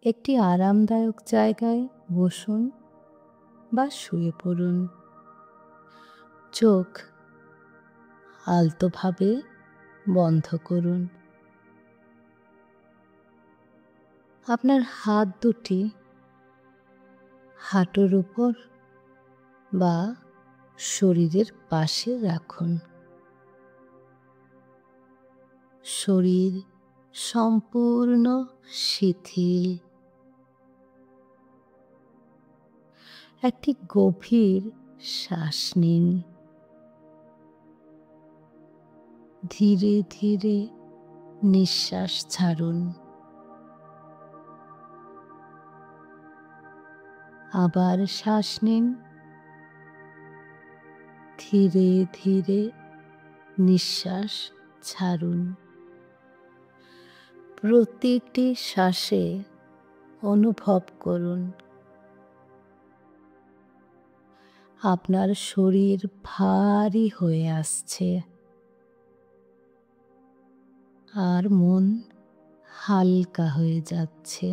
একটি আরামদায়ক জায়গায় বসুন বা শুয়ে পড়ুন। চোখ আলতোভাবে বন্ধ করুন। আপনার হাত দুটি হাঁটুর উপর বা শরীরের পাশে রাখুন। শরীর সম্পূর্ণ শিথিল। একটি গভীর শ্বাস নিন। ধীরে ধীরে নিঃশ্বাস ছাড়ুন। আবার শ্বাস নিন। ধীরে ধীরে নিঃশ্বাস ছাড়ুন। প্রতিটি শ্বাসে অনুভব করুন আপনার শরীর ভারী হয়ে আসছে আর মন হালকা হয়ে যাচ্ছে।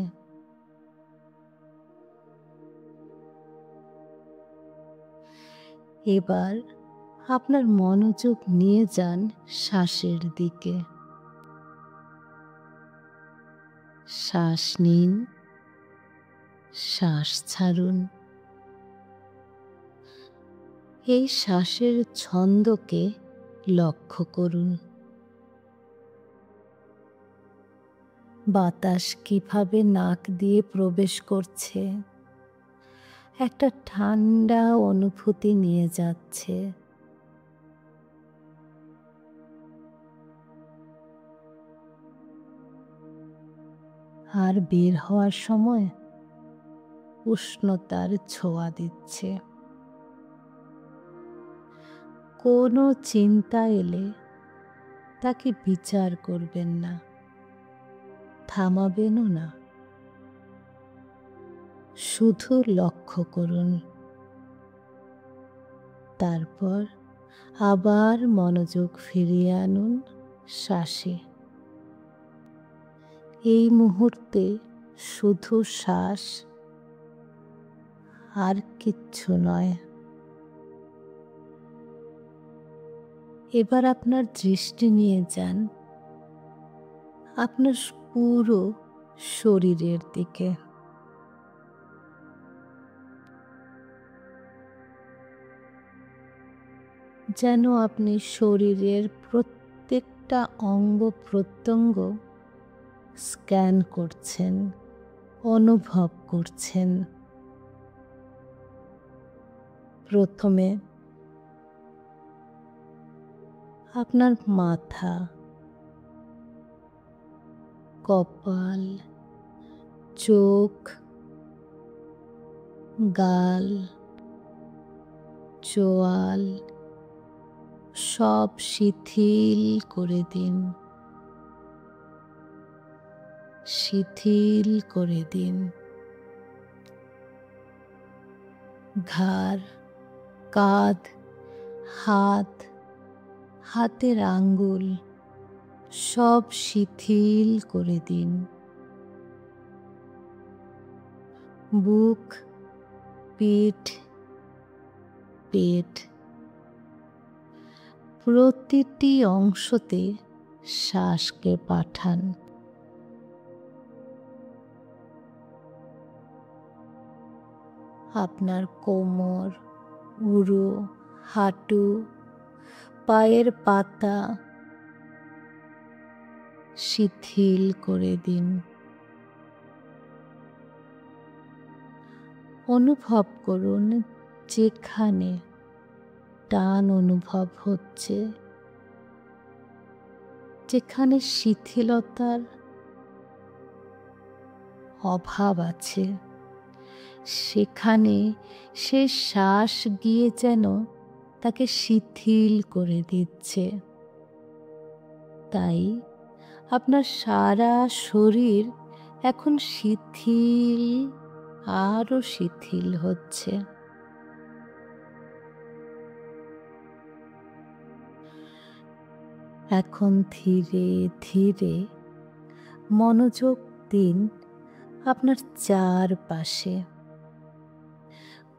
এবার আপনার মনোযোগ নিয়ে যান শ্বাসের দিকে। শ্বাস নিন, শ্বাস ছাড়ুন। এই শ্বাসের ছন্দকে লক্ষ্য করুন। বাতাস কিভাবে নাক দিয়ে প্রবেশ করছে, একটা ঠান্ডা অনুভূতি নিয়ে যাচ্ছে। আর বের হওয়ার সময় উষ্ণতার ছোঁয়া দিচ্ছে। কোনো চিন্তা এলে তাকে বিচার করবেন না, থামাবেনও না। শুধু লক্ষ্য করুন। তারপর আবার মনোযোগ ফিরিয়ে আনুন শ্বাসে। এই মুহূর্তে শুধু শ্বাস আর কিচ্ছু নয়। এবার আপনার দৃষ্টি নিয়ে যান আপনার পুরো শরীরের দিকে। যেন আপনি শরীরের প্রত্যেকটা অঙ্গ প্রত্যঙ্গ স্ক্যান করছেন, অনুভব করছেন। প্রথমে আপনার মাথা, কপাল, চোখ, গাল, চোয়াল সব শিথিল করে দিন। শিথিল করে দিন। ঘাড়, কাঁধ, হাত, হাতের আঙ্গুল সব শিথিল করে দিন। বুক, পিঠ, পেট প্রতিটি অংশতে শ্বাসকে পাঠান। আপনার কোমর, উরু, হাঁটু, পায়ের পাতা শিথিল করে দিন। অনুভব করুন যেখানে টান অনুভব হচ্ছে, যেখানে শিথিলতার অভাব আছে, সেখানে সে শ্বাস গিয়ে যেন তাকে শিথিল করে দিচ্ছে। তাই আপনার সারা শরীর এখন শিথিল, আরো শিথিল হচ্ছে। এখন ধীরে ধীরে মনোযোগ দিন আপনার চারপাশে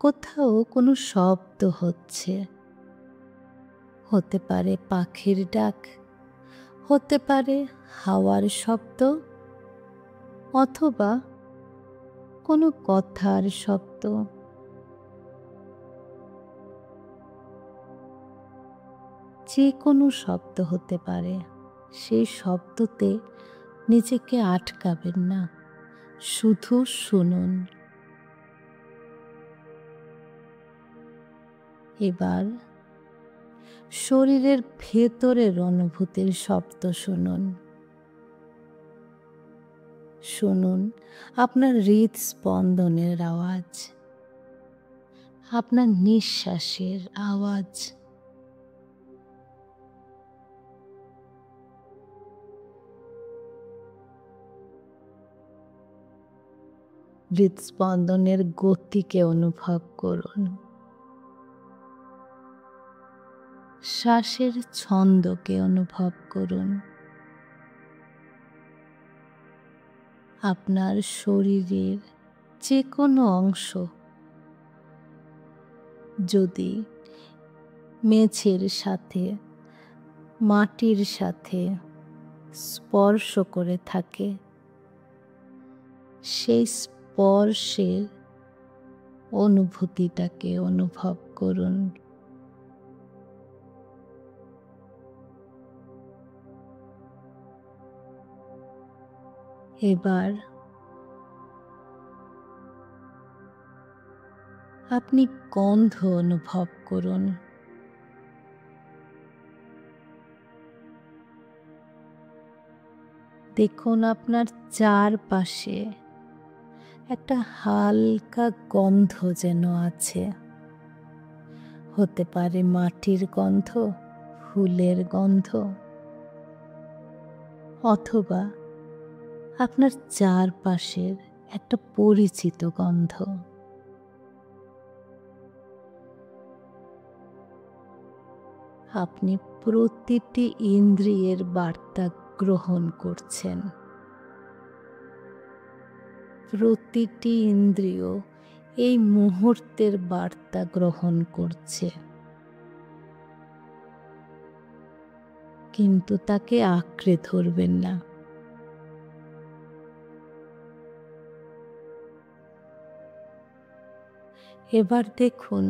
কোথাও কোনো শব্দ হচ্ছে, হতে পারে পাখির ডাক, হতে পারে হাওয়ার শব্দ, অথবা কোনো কথার শব্দ। যে কোনো শব্দ হতে পারে। সেই শব্দতে নিজেকে আটকাবেন না, শুধু শুনুন। এবার শরীরের ভেতরের অনুভূতির শব্দ শুনুন। শুনুন আপনার হৃদস্পন্দনের আওয়াজ, আপনার নিঃশ্বাসের আওয়াজ। হৃদস্পন্দনের গতিকে অনুভব করুন, শ্বাসের ছন্দকে অনুভব করুন। আপনার শরীরের যে কোনো অংশ যদি মেঝের সাথে, মাটির সাথে স্পর্শ করে থাকে, সেই স্পর্শের অনুভূতিটাকে অনুভব করুন। এবার আপনি গন্ধ অনুভব করুন। দেখুন আপনার চারপাশে একটা হালকা গন্ধ যেন আছে। হতে পারে মাটির গন্ধ, ফুলের গন্ধ, অথবা আপনার চারপাশের একটা পরিচিত গন্ধ। আপনি প্রতিটি ইন্দ্রিয়ের বার্তা গ্রহণ করছেন। প্রতিটি ইন্দ্রিয় এই মুহূর্তের বার্তা গ্রহণ করছে, কিন্তু তাকে আঁকড়ে ধরবেন না। এবার দেখুন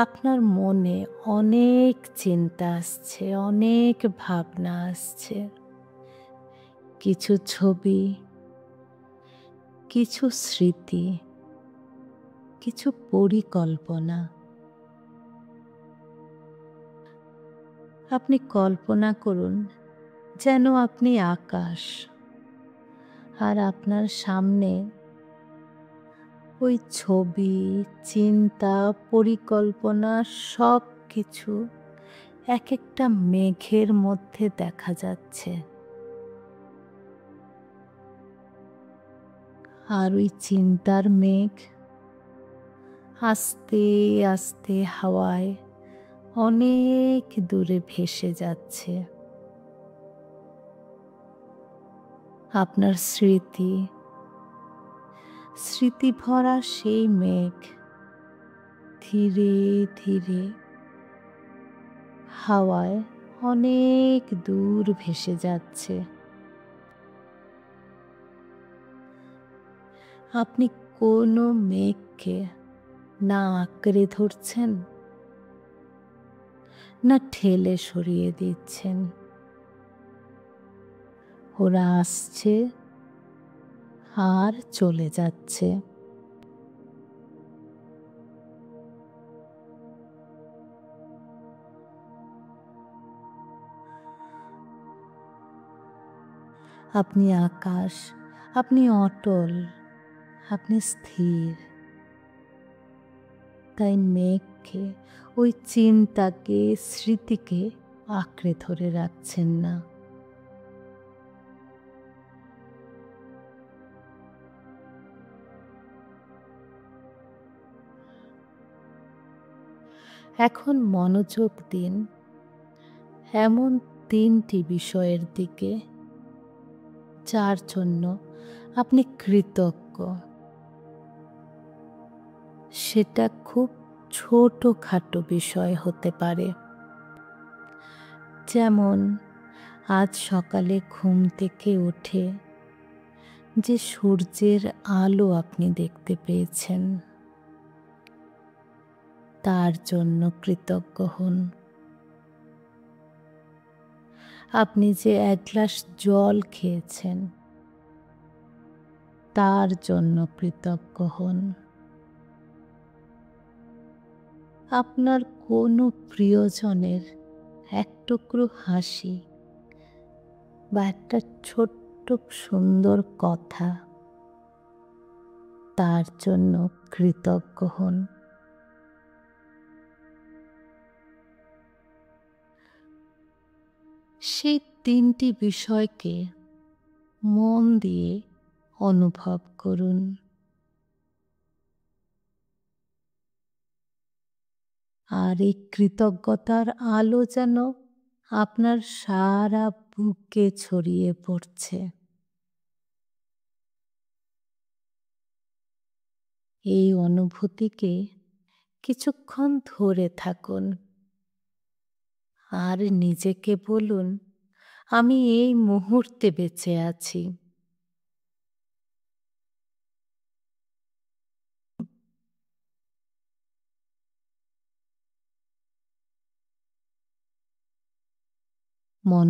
আপনার মনে অনেক চিন্তা আসছে, অনেক ভাবনা আসছে। কিছু ছবি, কিছু স্মৃতি, কিছু পরিকল্পনা। আপনি কল্পনা করুন যেন আপনি আকাশ, আর আপনার সামনে ওই ছবি, চিন্তা, পরিকল্পনা সব কিছু এক একটা মেঘের মধ্যে দেখা যাচ্ছে। আর ওই চিন্তার মেঘ আস্তে আস্তে হাওয়ায় অনেক দূরে ভেসে যাচ্ছে। আপনার স্মৃতি, স্মৃতি ভরা সেই মেঘ ধীরে ধীরে হাওয়ায় অনেক দূর ভেসে যাচ্ছে। আপনি কোনো মেঘকে না আঁকড়ে ধরছেন, না ঠেলে সরিয়ে দিচ্ছেন। ওরা আসছে আর চলে যাচ্ছে। আপনি আকাশ, আপনি অটল, আপনি স্থির। তাই মেঘকে, ওই চিন্তাকে, স্মৃতিকে আঁকড়ে ধরে রাখছেন না। এখন মনোযোগ দিন এমন 3টি বিষয়ের দিকে যার জন্য আপনি কৃতজ্ঞ। সেটা খুব ছোটখাটো বিষয় হতে পারে। যেমন আজ সকালে ঘুম থেকে উঠে যে সূর্যের আলো আপনি দেখতে পেয়েছেন, তার জন্য কৃতজ্ঞ হন। আপনি যে এক গ্লাস জল খেয়েছেন, তার জন্য কৃতজ্ঞ হন। আপনার কোনো প্রিয়জনের এক টুকরো হাসি বা একটা ছোট্ট সুন্দর কথা, তার জন্য কৃতজ্ঞ হন। সেই ৩টি বিষয়কে মন দিয়ে অনুভব করুন। আর এই কৃতজ্ঞতার আলো যেন আপনার সারা বুকে ছড়িয়ে পড়ছে। এই অনুভূতিকে কিছুক্ষণ ধরে থাকুন আর নিজেকে বলুন, আমি এই মুহূর্তে বেঁচে আছি। মন